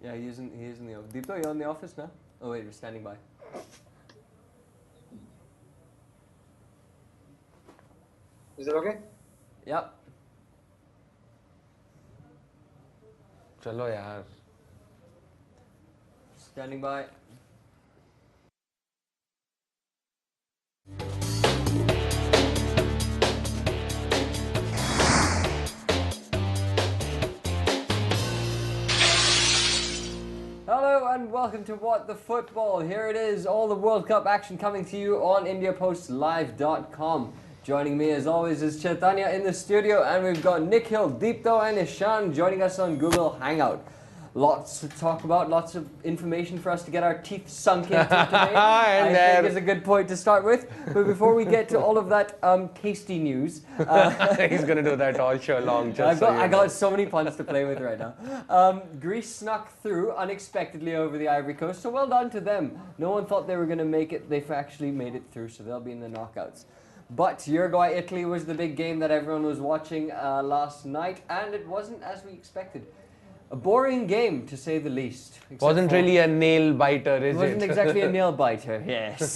Yeah, he is in the office. Deepto, you're in the office now? Oh wait, we're standing by. Is it okay? Yep. चलो यार. Standing by. Hello and welcome to What the Football. Here it is, all the World Cup action coming to you on IndiaPostLive.com. Joining me as always is Chaitanya in the studio, and we've got Nikhil, Deepto and Ishan joining us on Google Hangout. Lots to talk about, lots of information for us to get our teeth sunk into today. I think is a good point to start with. But before we get to all of that tasty news, he's going to do that all show long. I got so many puns to play with right now. Greece snuck through unexpectedly over the Ivory Coast, so well done to them. No one thought they were going to make it. They've actually made it through, so they'll be in the knockouts. But Uruguay, Italy was the big game that everyone was watching last night, and it wasn't as we expected. A boring game, to say the least. Wasn't really a nail biter, is it? Wasn't exactly a nail biter, yes.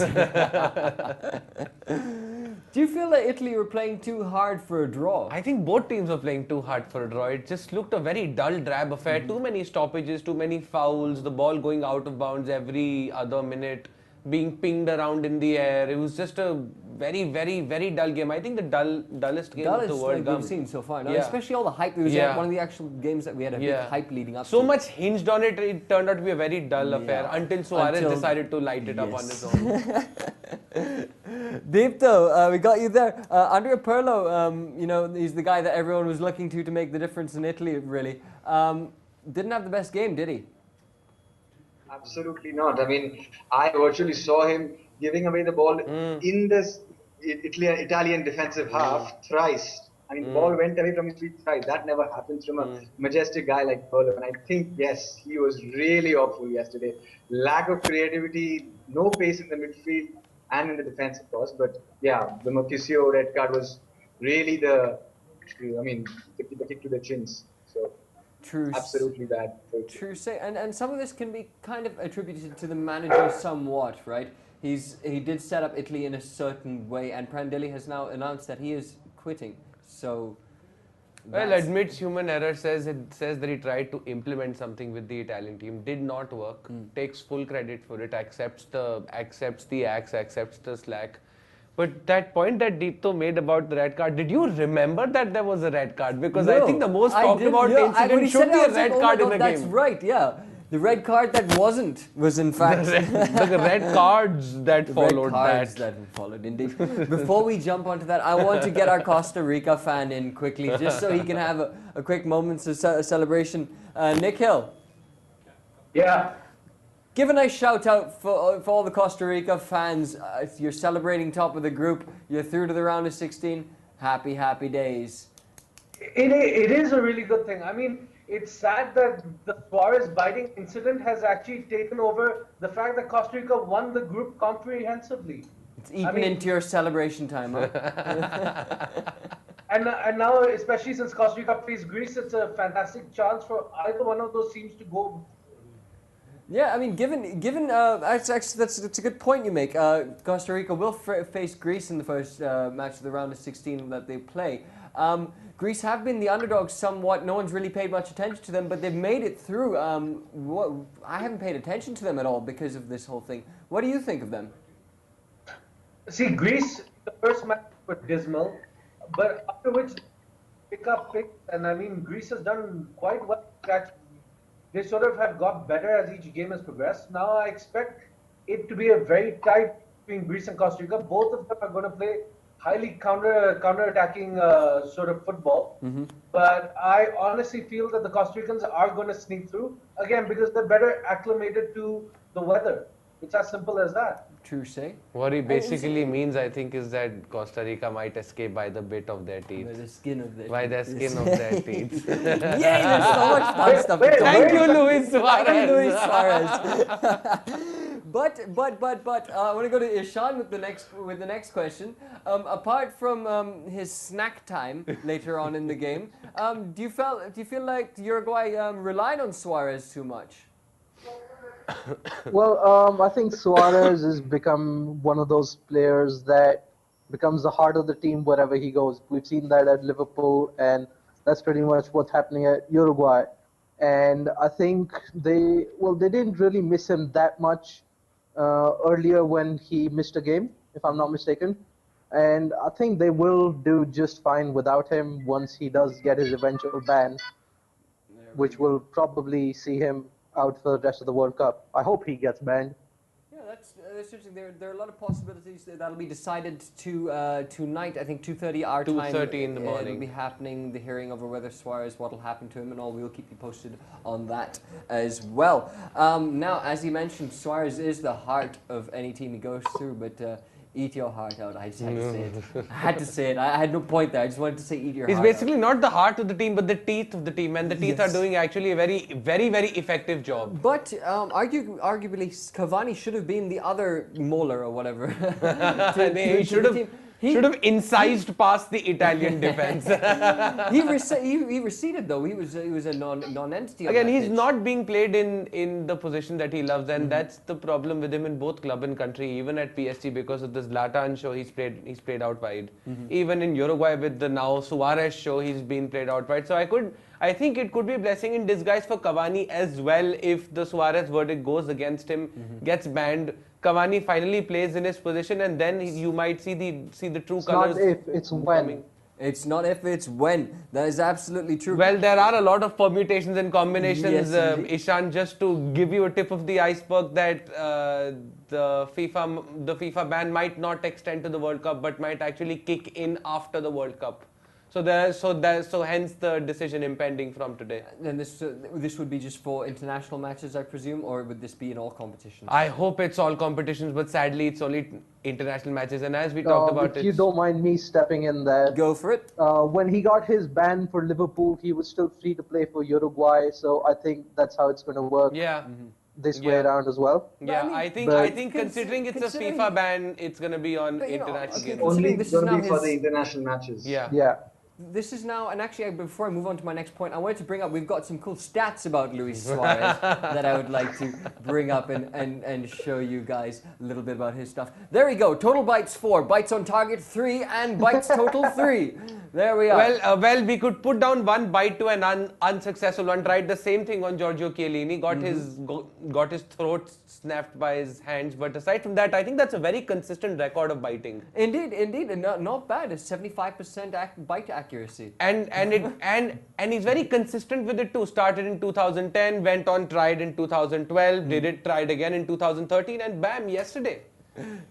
Do you feel that Italy were playing too hard for a draw? I think both teams were playing too hard for a draw. It just looked a very dull, drab affair. Too many stoppages, too many fouls, the ball going out of bounds every other minute, being pinged around in the air. It was just a very, very, very dull game. I think the dullest game of the World Cup we've seen so far. Now, especially all the hype. It was one of the actual games that we had a big hype leading up to. So much hinged on it, it turned out to be a very dull affair until Suarez decided to light it up on his own. Deepto, we got you there. Andrea Pirlo, you know, he's the guy that everyone was looking to make the difference in Italy, really. Didn't have the best game, did he? Absolutely not. I mean, I virtually saw him giving away the ball in this Italian defensive half thrice. I mean, the ball went away from his feet thrice. That never happens from a majestic guy like Pirlo. And I think, yes, he was really awful yesterday. Lack of creativity, no pace in the midfield and in the defense, of course. But yeah, the Mercutio red card was really the kick to the chins. So. True. Absolutely bad. True say, and some of this can be kind of attributed to the manager somewhat, right? He did set up Italy in a certain way, and Prandelli has now announced that he is quitting. So, well, admits human error. Says that he tried to implement something with the Italian team, did not work. Takes full credit for it. Accepts the axe, accepts the slack. But that point that Deepto made about the red card, did you remember that there was a red card? Because I think the most talked about incident should be a red card in the game. That's right, yeah. The red card that wasn't was in fact the red cards that followed that followed, indeed. Before we jump onto that, I want to get our Costa Rica fan in quickly, just so he can have a quick moment of celebration. Nikhil. Yeah. Give a nice shout out for all the Costa Rica fans. You're celebrating top of the group. You're through to the round of 16. Happy, happy days. It is a really good thing. I mean, it's sad that the Suarez biting incident has actually taken over the fact that Costa Rica won the group comprehensively. It's eaten into your celebration time, huh? And now, especially since Costa Rica plays Greece, it's a fantastic chance for either one of those teams to go. Yeah, I mean, given that's a good point you make. Costa Rica will face Greece in the first match of the round of 16 that they play. Greece have been the underdogs somewhat. No one's really paid much attention to them, but they've made it through. I haven't paid attention to them at all because of this whole thing. What do you think of them? See, Greece, the first match was dismal, but after which pick up, and I mean, Greece has done quite well. They sort of have got better as each game has progressed. Now I expect it to be a very tight between Greece and Costa Rica. Both of them are going to play highly counter-attacking sort of football. But I honestly feel that the Costa Ricans are going to sneak through, again, because they're better acclimated to the weather. It's as simple as that. True say. What he basically means, I think, is that Costa Rica might escape by the bit of their teeth. By the skin of their teeth. By the skin of their teeth. Yay, there's so much fun stuff. Thank you, Luis Suarez. Thank you, Luis Suarez. But I want to go to Ishan with the next question. Apart from his snack time later on in the game, do you feel like Uruguay relied on Suarez too much? Well, I think Suarez has become one of those players that becomes the heart of the team wherever he goes. We've seen that at Liverpool, and that's pretty much what's happening at Uruguay. And I think they didn't really miss him that much earlier when he missed a game, if I'm not mistaken. And I think they will do just fine without him once he does get his eventual ban, There we which will go. probably see him out for the rest of the World Cup. I hope he gets banned. Yeah, that's interesting. There are a lot of possibilities that'll be decided tonight. I think 2:30 our time. 2:30 in the morning. It'll be happening. The hearing over whether Suarez, what'll happen to him, and all. We'll keep you posted on that as well. Now, as you mentioned, Suarez is the heart of any team he goes through, but. Eat your heart out. I just had to say it. I had to say it. I had no point there. I just wanted to say eat your He's heart out. basically not the heart of the team, but the teeth of the team, and the teeth are doing actually a very, very, very effective job. But arguably, Cavani should have been the other molar or whatever. He should have incised past the Italian defense. he receded though. He was a non-entity. Again, he's not being played in the position that he loves, and that's the problem with him in both club and country. Even at PSG, because of the Zlatan show, he's played out wide. Even in Uruguay with the now Suarez show, he's been played out wide. So I think it could be a blessing in disguise for Cavani as well if the Suarez verdict goes against him, gets banned. Cavani finally plays in his position, and then you might see the true colors. Not if, it's when. It's not if, it's when. That is absolutely true. Well, there are a lot of permutations and combinations, Yes, Ishan. Just to give you a tip of the iceberg, that the FIFA ban might not extend to the World Cup, but might actually kick in after the World Cup. So hence the decision impending from today. Then this would be just for international matches, I presume, or would this be in all competitions? I hope it's all competitions, but sadly it's only international matches. And as we talked about, if you don't mind me stepping in there, Go for it. when he got his ban for Liverpool, he was still free to play for Uruguay. So I think that's how it's going to work. Yeah. This way around as well. Yeah, I I think considering it's a FIFA ban, it's going to be on But, international okay, games. Only this is going to now be for his- the international matches. Yeah. Yeah. This is now, and actually, before I move on to my next point, I wanted to bring up, we've got some cool stats about Luis Suarez that I would like to bring up and show you guys a little bit about his stuff. There we go. Total bites 4, bites on target 3, and bites total 3. There we are. Well, we could put down one bite to an unsuccessful one. Tried the same thing on Giorgio Chiellini. Got his throat snapped by his hands. But aside from that, I think that's a very consistent record of biting. Indeed, and not bad. It's 75% bite accuracy. And he's very consistent with it too. Started in 2010, went on, tried in 2012, did it, tried again in 2013, and bam, yesterday.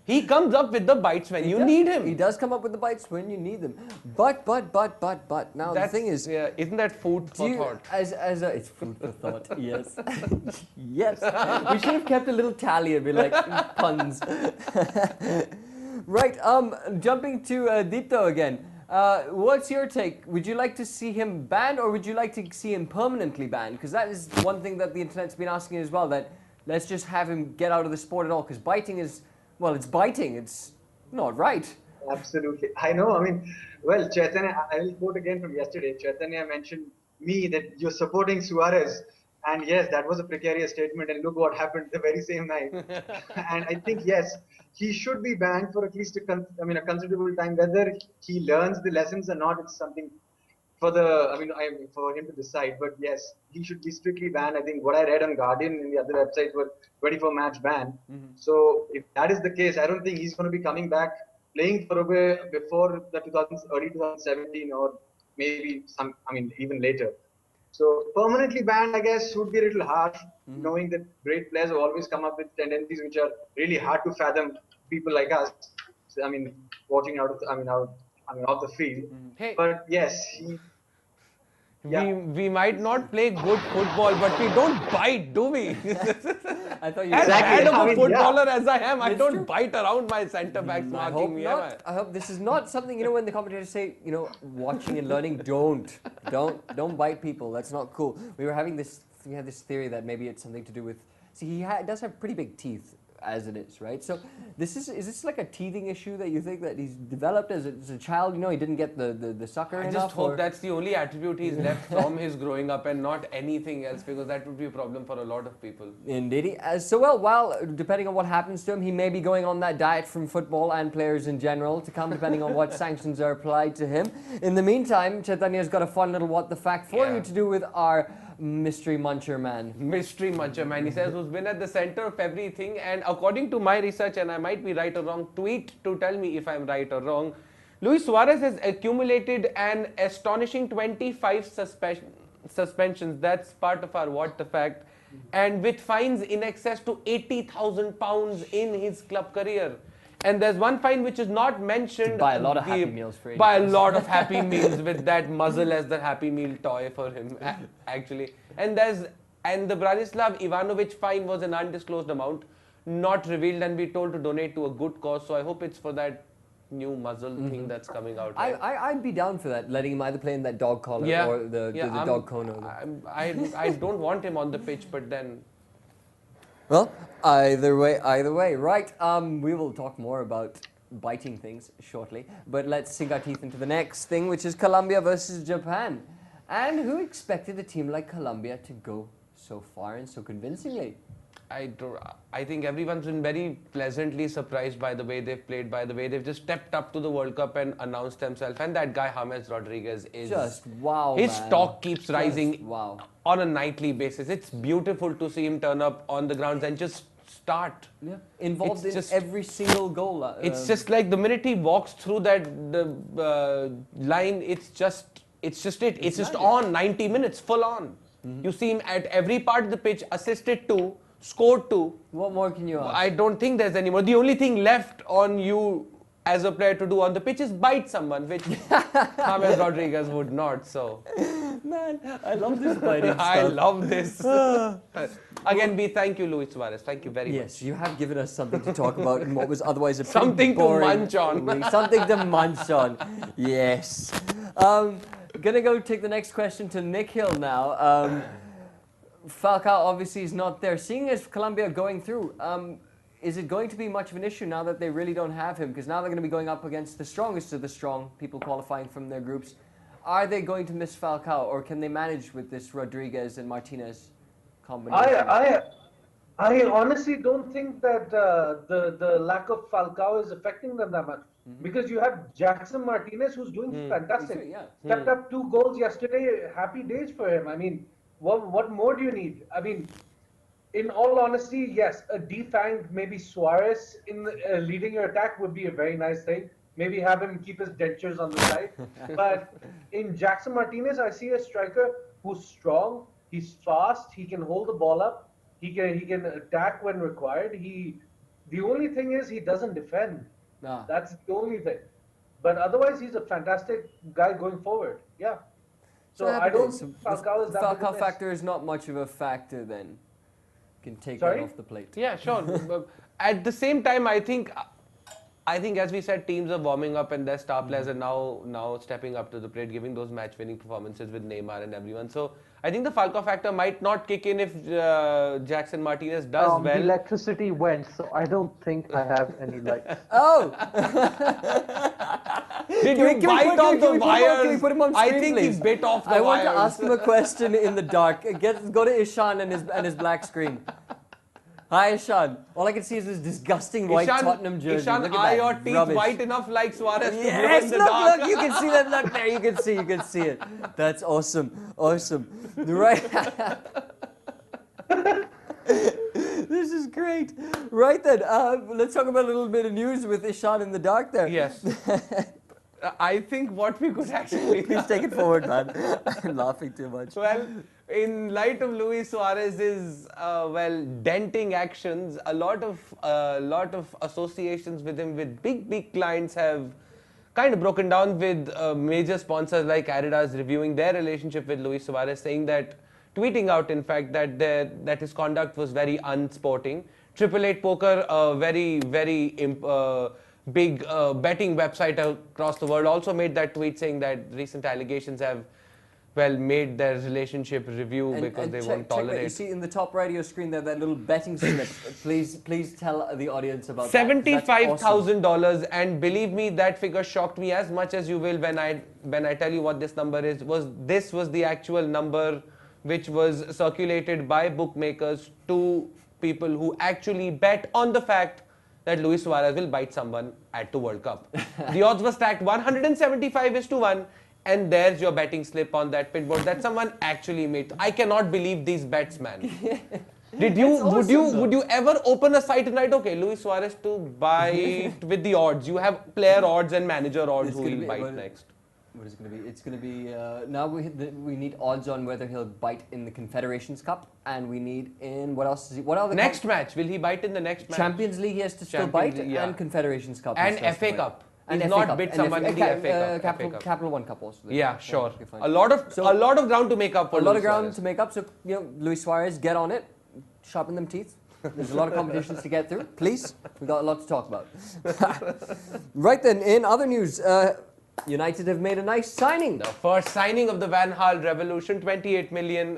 He comes up with the bites when you need him. He does come up with the bites when you need them. But now the thing is, yeah, isn't that food for thought? It's food for thought. Yes, yes. We should have kept a little tally and be like puns. Right. Jumping to Dito again. What's your take? Would you like to see him banned, or would you like to see him permanently banned? Because that is one thing that the internet's been asking as well. That let's just have him get out of the sport at all. Because biting is, well, it's biting. It's not right. Absolutely. I know. I mean, well, Chaitanya, I will quote again from yesterday. Chaitanya mentioned me that you're supporting Suarez. And yes, that was a precarious statement. And look what happened the very same night. And I think, yes, he should be banned for at least a considerable time. Whether he learns the lessons or not, it's something for for him to decide. But yes, he should be strictly banned. I think what I read on Guardian and the other websites were 24-match ban. So if that is the case, I don't think he's going to be coming back playing for Uruguay before the early 2017 or maybe even later. So permanently banned, I guess, would be a little harsh, knowing that great players have always come up with tendencies which are really hard to fathom. People like us, so, watching off the field. Hey. But yes, We might not play good football, but we don't bite, do we? I thought you As bad of a I mean, footballer as I am, I It's don't true. bite around my centre backs I hope marking me. not. I hope this is not something, when the commentators say, watching and learning, don't bite people. That's not cool. We had this theory that maybe it's something to do with, see, he does have pretty big teeth. as it is, right? So is this like a teething issue that you think that he's developed as a child? You know, he didn't get the sucker I enough? just hope that's the only attribute he's left from his growing up and not anything else, because that would be a problem for a lot of people. Indeed. So, well, while, depending on what happens to him, he may be going on that diet from football and players in general to come, depending on what sanctions are applied to him. In the meantime, Chaitanya's got a fun little what the fact for you to do with our mystery muncher man. Mystery muncher man, he says, who's been at the center of everything, and according to my research, and I might be right or wrong, tweet to tell me if I'm right or wrong, Luis Suarez has accumulated an astonishing 25 suspensions. That's part of our what the fact, and with fines in excess to £80,000 in his club career. And there's one fine which is not mentioned. Buy a lot of Happy Meals for 80,000. Buy a lot of Happy Meals with that muzzle as the Happy Meal toy for him, actually. And the Branislav Ivanovic fine was an undisclosed amount, not revealed, and we told to donate to a good cause. So I hope it's for that new muzzle thing that's coming out. Right? I'd be down for that, letting him either play in that dog collar or the dog cone. I don't want him on the pitch, but then... Well, either way. Right, we will talk more about biting things shortly, but let's sink our teeth into the next thing, which is Colombia versus Japan. And who expected a team like Colombia to go so far and so convincingly? I think everyone's been very pleasantly surprised by the way they've played, by the way they've just stepped up to the World Cup and announced themselves. And that guy, James Rodriguez, is... Just wow, his man. stock keeps rising on a nightly basis. It's beautiful to see him turn up on the grounds and just start. Yeah. Involved in every single goal. It's just like the minute he walks through that line, it's just on 90 minutes, full on. You see him at every part of the pitch, assisted to, scored to. What more can you ask? I don't think there's any more. The only thing left on you as a player to do on the pitch is bite someone, which James Rodriguez would not. So, man, I love this biting stuff. I love this. Again, thank you, Luis Suarez. Thank you very much. Yes, you have given us something to talk about in what was otherwise a something to munch on. Something to munch on. Yes. Gonna go take the next question to Nick Hill now. Falcao obviously is not there. Seeing as Colombia going through, is it going to be much of an issue now that they really don't have him? Because now they're going to be going up against the strongest of the strong, people qualifying from their groups. Are they going to miss Falcao, or can they manage with this Rodriguez and Martinez combination? I honestly don't think that the lack of Falcao is affecting them that much. Because you have Jackson Martinez, who's doing fantastic. Stepped up 2 goals yesterday. Happy days for him. I mean, what more do you need? I mean, in all honesty, yes, a defanged maybe Suarez in leading your attack would be a very nice thing. Maybe have him keep his dentures on the side. But in Jackson Martinez, I see a striker who's strong. He's fast. He can hold the ball up. He can attack when required. The only thing is he doesn't defend. That's the only thing. But otherwise, he's a fantastic guy going forward. Yeah. So I don't think Falcao is that much of a Falcao factor is not much of a factor then. Can take Sorry? that off the plate. Yeah, sure. At the same time, I think as we said, teams are warming up and their star players are now stepping up to the plate, giving those match-winning performances with Neymar and everyone. So I think the Falcao factor might not kick in if Jackson Martinez does well. The electricity went, so I don't think I have any lights. Oh! Did you bite off the wires? Can we put him on screen, I think please? he bit off the I wires. want to ask him a question in the dark. Go to Ishan and his black screen. Hi, Ishan. All I can see is this disgusting white Tottenham jersey. Ishan, look at are that your teeth rubbish. white enough like Suarez to Yes, glow in the dark? look, you can see that. Look there, you can see it. That's awesome. Right. This is great. Right then, let's talk about a little bit of news with Ishan in the dark there. Yes. I think what we could actually... Please take it forward, man. I'm laughing too much. Well, in light of Luis Suarez's denting actions, a lot of associations with him, with big clients, have kind of broken down, with major sponsors like Adidas reviewing their relationship with Luis Suarez, tweeting out, in fact, that his conduct was very unsporting. 888 Poker, a very big betting website across the world, also made that tweet saying that recent allegations have well, made their relationship review because they won't check what you tolerate. see in the top right of your screen there, that little betting slip. Please tell the audience about that. $75,000, and believe me, that figure shocked me as much as you will when I tell you what this number is. This was the actual number which was circulated by bookmakers to people who actually bet on the fact that Luis Suarez will bite someone at the World Cup. The odds were stacked 175:1, and there's your betting slip on that pitboard that someone actually made. I cannot believe these bets, man. Would you ever open a site tonight? Okay, Luis Suarez to bite with the odds. You have player odds and manager odds who will bite next. What is it going to be? It's going to be now we need odds on whether he'll bite in the Confederations Cup, and we need in what else? What are the next match? Will he bite in the next match? Champions League he has to still bite, and Confederations Cup and FA Cup. And he's not bit someone in the FA Cup. Capital One Cup also. Yeah, sure. A lot of ground to make up for. A lot of ground to make up. So Luis Suarez, get on it, sharpen them teeth. There's a lot of competitions to get through. Please, we've got a lot to talk about. Right then, in other news. United have made a nice signing. The first signing of the Van Gaal revolution, £28 million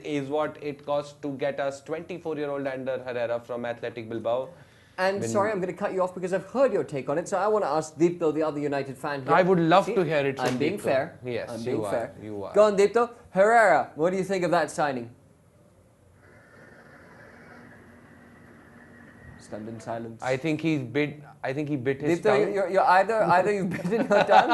is what it cost to get us 24-year-old Ander Herrera from Athletic Bilbao. And sorry, I'm going to cut you off because I've heard your take on it. So I want to ask Deepto, the other United fan here. I would love to hear it from I'm being Deepto. fair. Yes, I'm being fair. You are. Go on, Deepto. Herrera, what do you think of that signing? Stunned in silence. I think he bit his Deepto, tongue. you're either you've bitten your tongue.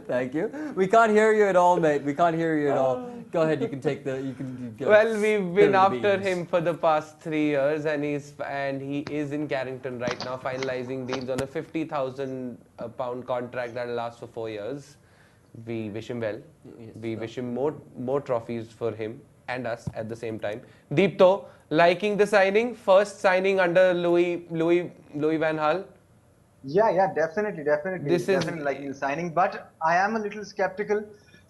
Thank you. We can't hear you at all, mate. We can't hear you at all. Go ahead. You can take the. Well, we've been after him for the past 3 years, and he is in Carrington right now, finalizing deals on a £50,000 contract that will last for 4 years. We wish him well. Yes, we wish him more trophies for him and us at the same time. Deepto, liking the signing? First signing under Louis Van Gaal? Yeah, definitely. Definitely liking the signing, but I am a little skeptical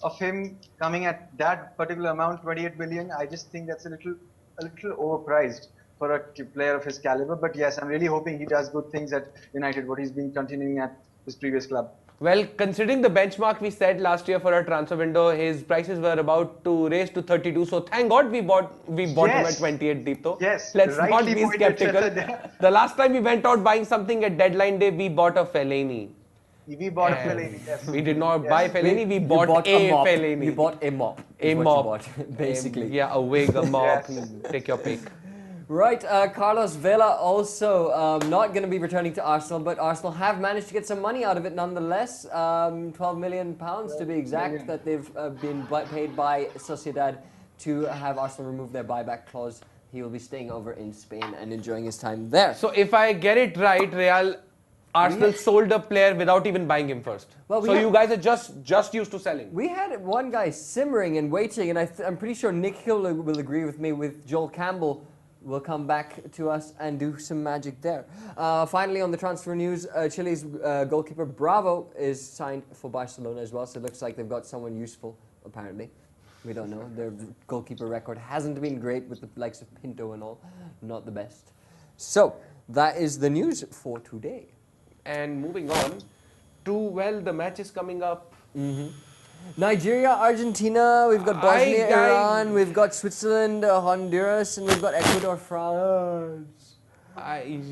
of him coming at that particular amount, 28 million. I just think that's a little overpriced for a player of his caliber. But yes, I'm really hoping he does good things at United, what he's been continuing at his previous club. Well, considering the benchmark we set last year for our transfer window, his prices were about to raise to 32. So thank God we bought him at 28, Deepto. Yes, let's not be skeptical. The last time we went out buying something at deadline day, we bought a Fellaini. We bought a Fellaini, yes. We did not buy Fellaini, we bought a Fellaini. We bought a mop. A mop. Basically. Yeah, a wig, a mop. Yes. Take your pick. Right, Carlos Vela also not going to be returning to Arsenal, but Arsenal have managed to get some money out of it nonetheless. £12 million to be exact that they've been paid by Sociedad to have Arsenal remove their buyback clause. He will be staying over in Spain and enjoying his time there. So if I get it right, Arsenal sold a player without even buying him first. Well, so you guys are just used to selling. We had one guy simmering and waiting, and I'm pretty sure Nick Hill will agree with me, with Joel Campbell will come back to us and do some magic there. Finally, on the transfer news, Chile's goalkeeper Bravo is signed for Barcelona as well, so it looks like they've got someone useful, apparently. We don't know. Their goalkeeper record hasn't been great with the likes of Pinto and all. Not the best. So, that is the news for today. And moving on to, the match is coming up. Nigeria, Argentina, we've got Bosnia, Iran, we've got Switzerland, Honduras, and we've got Ecuador, France. It's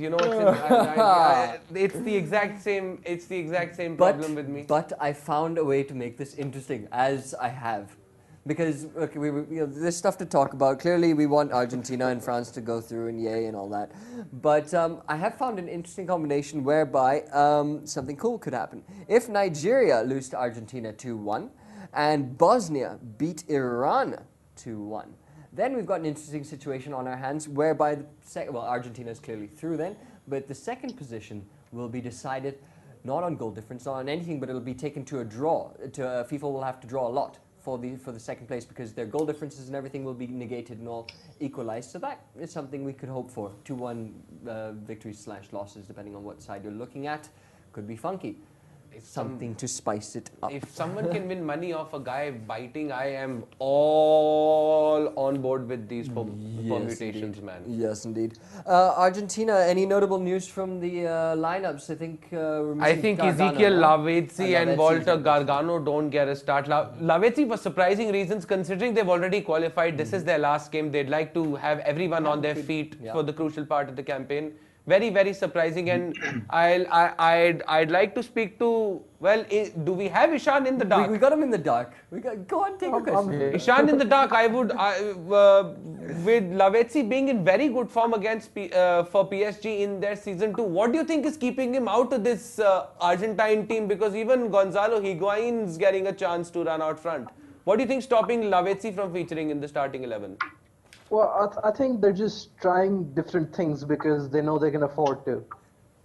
the exact same. It's the exact same problem with me. But I found a way to make this interesting, as I have, because there's stuff to talk about. Clearly, we want Argentina and France to go through, and yay, and all that. But I have found an interesting combination whereby something cool could happen. If Nigeria lose to Argentina 2-1, and Bosnia beat Iran 2-1, then we've got an interesting situation on our hands whereby Argentina is clearly through then, but the second position will be decided not on goal difference, not on anything, but it'll be taken to a draw. FIFA will have to draw a lot for the second place because their goal differences and everything will be negated and all equalized. So that is something we could hope for. 2-1 victories / losses, depending on what side you're looking at. Could be funky. something to spice it up. If someone can win money off a guy biting, I am all on board with these permutations, man. Yes, indeed. Argentina, any notable news from the lineups? I think we're I missing think Gargano, Ezekiel no? Lavezzi and Lavezzi, Walter Gargano don't get a start. Lavezzi, for surprising reasons, considering they've already qualified, this is their last game. They'd like to have everyone on their feet for the crucial part of the campaign. Very, very surprising, and I'd like to speak to. Well, do we have Ishan in the dark? We got him in the dark. Go on, take a question. Ishan in the dark. With Lavezzi being in very good form against for PSG in their season 2. What do you think is keeping him out of this Argentine team? Because even Gonzalo Higuain's getting a chance to run out front. What do you think stopping Lavezzi from featuring in the starting 11? Well, I think they're just trying different things because they know they can afford to.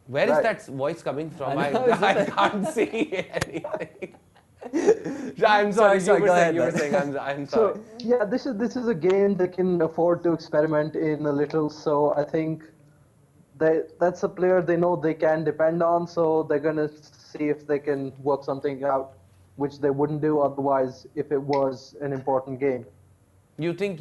Where is that voice coming from? I can't see anything. I'm sorry, you were saying, I'm sorry. So, yeah, this is a game they can afford to experiment in a little. So I think that's a player they know they can depend on. So they're going to see if they can work something out, which they wouldn't do otherwise if it was an important game. You think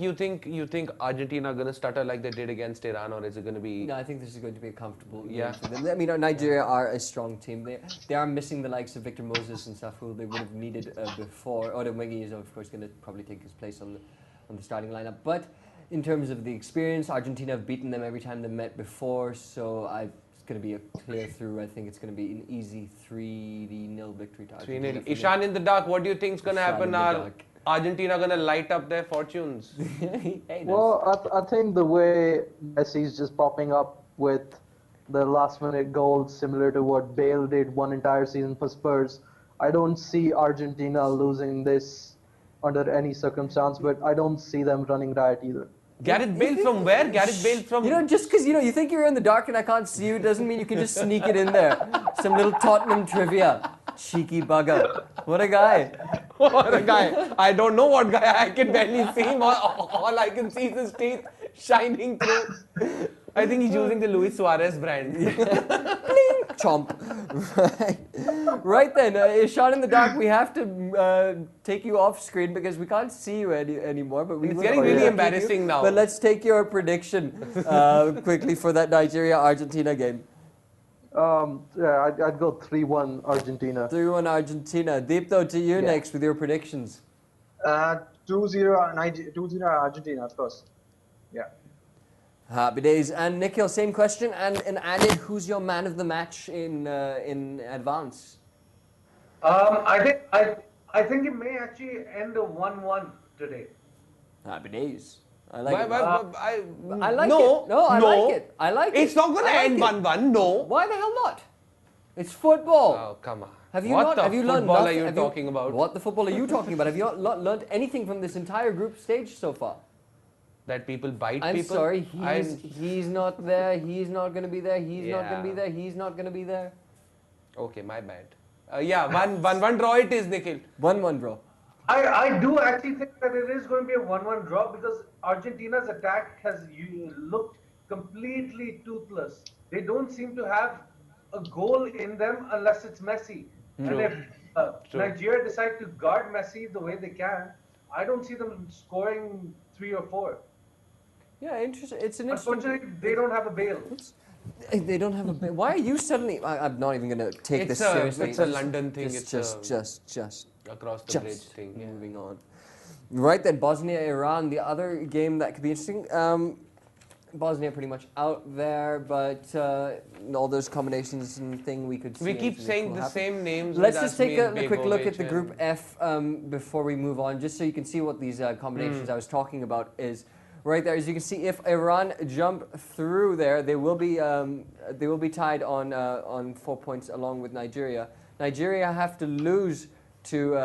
Argentina are going to stutter like they did against Iran, or is it going to be? No, I think this is going to be a comfortable game for them. I mean, Nigeria are a strong team. They are missing the likes of Victor Moses and stuff, who they would have needed before. Odomwegi is of course going to probably take his place on the starting lineup. But in terms of the experience, Argentina have beaten them every time they met before, so it's going to be a clear through. I think it's going to be an easy 3-0 victory to Argentina. 3-0. Ishan in the dark. What do you think is going to happen? Argentina going to light up their fortunes? Well, I think the way Messi's just popping up with the last-minute goals, similar to what Bale did one entire season for Spurs, I don't see Argentina losing this under any circumstance, but I don't see them running riot either. Gareth Bale from where? Gareth Bale from... Just because, you think you're in the dark and I can't see you doesn't mean you can just sneak it in there. Some little Tottenham trivia. Cheeky bugger. What a guy. What a guy. I don't know what guy. I can barely see him. All I can see is his teeth shining through. I think he's using the Luis Suarez brand. Bling! Chomp. Right then, Ishan in the dark, we have to take you off screen because we can't see you anymore. But it's getting really embarrassing now. But let's take your prediction quickly for that Nigeria-Argentina game. I'd go 3-1 Argentina. 3-1 Argentina. Deepto, to you next with your predictions. 2-0 Argentina, of course. Yeah. Happy days. And Nikhil, same question, and added, who's your man of the match in advance? I think it may actually end a 1-1 today. Happy days. I like it. I like it. No, I like it. I like it. It's not going to end 1-1, no. Why the hell not? It's football. Oh, come on. Have you what learned football are you talking about? What the football are you talking about? Have you not learned anything from this entire group stage so far? That people bite I'm people? sorry, he's not there, he's not going to be there, he's not going to be there, he's not going to be there. Okay, my bad. 1-1 draw it is, Nikhil. 1-1 draw. I do actually think that it is going to be a 1-1 draw because Argentina's attack has looked completely toothless. They don't seem to have a goal in them unless it's Messi. True. And if Nigeria decide to guard Messi the way they can, I don't see them scoring 3 or 4. Yeah, interesting. It's an interesting... Unfortunately, they don't have a Bale. They don't have a... Why are you suddenly... I'm not even going to take this seriously. It's a London thing. It's just across the bridge thing. Yeah. Moving on. Right then, Bosnia-Iran, the other game that could be interesting. Bosnia pretty much out there, but all those combinations and thing we could see. We keep saying the same names. Let's just take a quick look at the Group F before we move on, just so you can see what these combinations I was talking about is. Right there, as you can see, if Iran jump through there, they will be tied on 4 points along with Nigeria. Nigeria have to lose to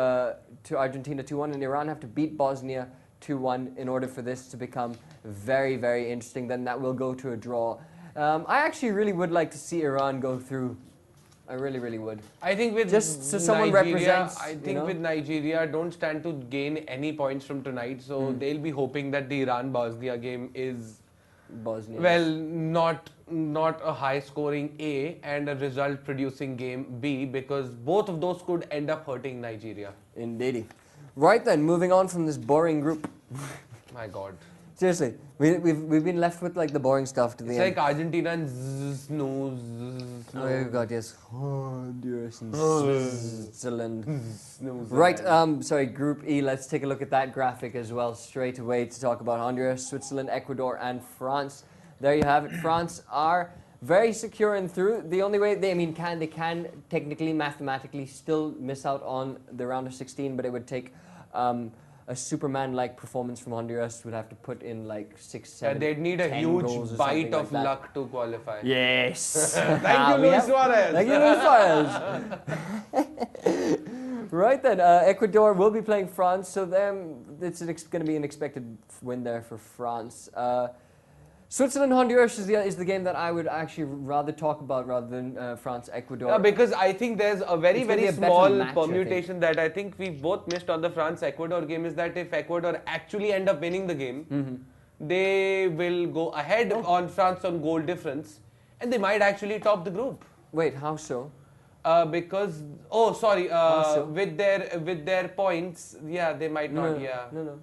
Argentina 2-1, and Iran have to beat Bosnia 2-1 in order for this to become very, very interesting. Then that will go to a draw. I actually really would like to see Iran go through. I really, really would. I think with just so someone Nigeria, represents. I think with Nigeria, don't stand to gain any points from tonight. So they'll be hoping that the Iran-Bosnia game is Bosnia. Well, not a high-scoring A and a result-producing game B, because both of those could end up hurting Nigeria. Indeedy. Right then, moving on from this boring group. My God. Seriously, we've been left with like the boring stuff to the It's end. like Argentina and snooze. Oh God, yes. Honduras and Switzerland. Snooze. Right, sorry, Group E. Let's take a look at that graphic as well straight away to talk about Honduras, Switzerland, Ecuador, and France. There you have it. France are very secure and through. The only way they can technically, mathematically still miss out on the round of 16, but it would take a Superman-like performance from Honduras. Would have to put in like 6, 7, they'd need a 10 goals huge or bite something of like that. luck to qualify. Yes. Thank you, Luis Suarez. Thank you, Luis Suarez. Right then, Ecuador will be playing France, so it's going to be an expected win there for France. Switzerland Honduras is the game that I would actually rather talk about rather than France Ecuador. Yeah, because I think there's a very It's gonna be a better small match, I think. permutation that I think we both missed on the France Ecuador game, is that if Ecuador actually end up winning the game, they will go ahead on France on goal difference, and they might actually top the group. Wait, how so? Because so? with their points, yeah, they might not. Yeah. No.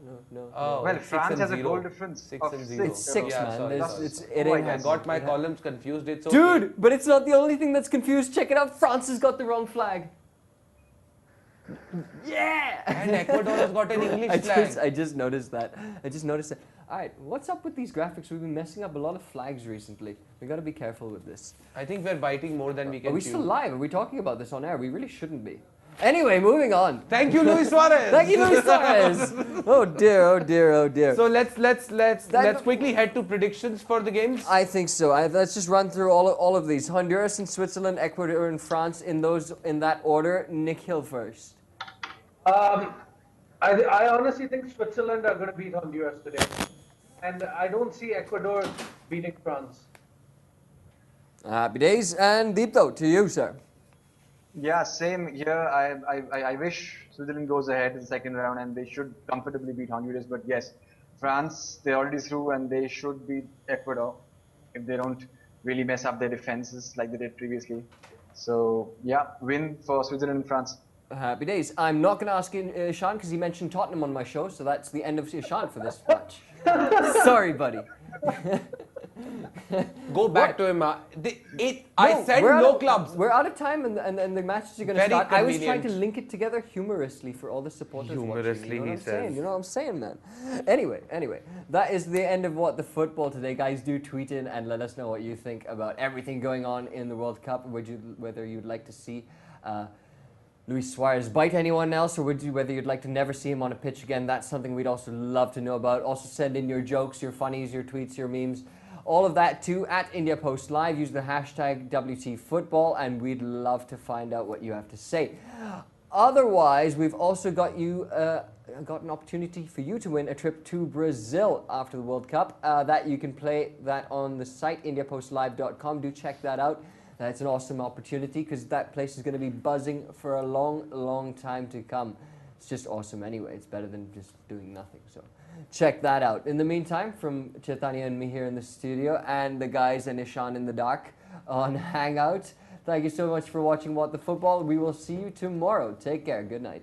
Oh, Well, 6 France and has a 0. goal difference 6 of and 0. It's 6, Yeah, man. sorry, It's- sorry. it's- Oh, it I ain't I guess. got my columns confused. It's okay. Dude, but it's not the only thing that's confused. Check it out. France has got the wrong flag. Yeah! And Ecuador has got an English flag. I just noticed that. All right, what's up with these graphics? We've been messing up a lot of flags recently. We got to be careful with this. I think we're biting more than we can Are we chew. still live? Are we talking about this on air? We really shouldn't be. Anyway, moving on. Thank you, Luis Suarez. Thank you, Luis Suarez. Oh dear, oh dear, oh dear. So let's quickly head to predictions for the games. I think so. Let's just run through all of these. Honduras and Switzerland, Ecuador and France in that order. Nick Hill first. I honestly think Switzerland are going to beat Honduras today. And I don't see Ecuador beating France. Happy days. And Deepto, to you, sir. Yeah, same here. I wish Switzerland goes ahead in the second round and they should comfortably beat Honduras. But yes, France, they're already through and they should beat Ecuador if they don't really mess up their defenses like they did previously. So yeah, win for Switzerland and France. Happy days. I'm not going to ask Ishan because he mentioned Tottenham on my show, so that's the end of Ishan for this match. Sorry, buddy. Go back to him. I said we're no clubs. We're out of time and the matches are going to Very start. I was trying to convenient. link it together humorously for all the supporters Humorously, watching. he says. You know what I'm saying, man? Anyway, that is the end of What the Football today. Guys, do tweet in and let us know what you think about everything going on in the World Cup. Whether you'd like to see Luis Suarez bite anyone else, or whether you'd like to never see him on a pitch again. That's something we'd also love to know about. Also send in your jokes, your funnies, your tweets, your memes. All of that too at India Post Live. Use the hashtag WTFootball and we'd love to find out what you have to say. Otherwise, we've also got an opportunity for you to win a trip to Brazil after the World Cup. That you can play that on the site indiapostlive.com. Do check that out. It's an awesome opportunity because that place is going to be buzzing for a long, long time to come. It's just awesome anyway. It's better than just doing nothing. So check that out. In the meantime, from Chaitanya and me here in the studio and the guys and Ishan in the dark on Hangout, thank you so much for watching What the Football. We will see you tomorrow. Take care. Good night.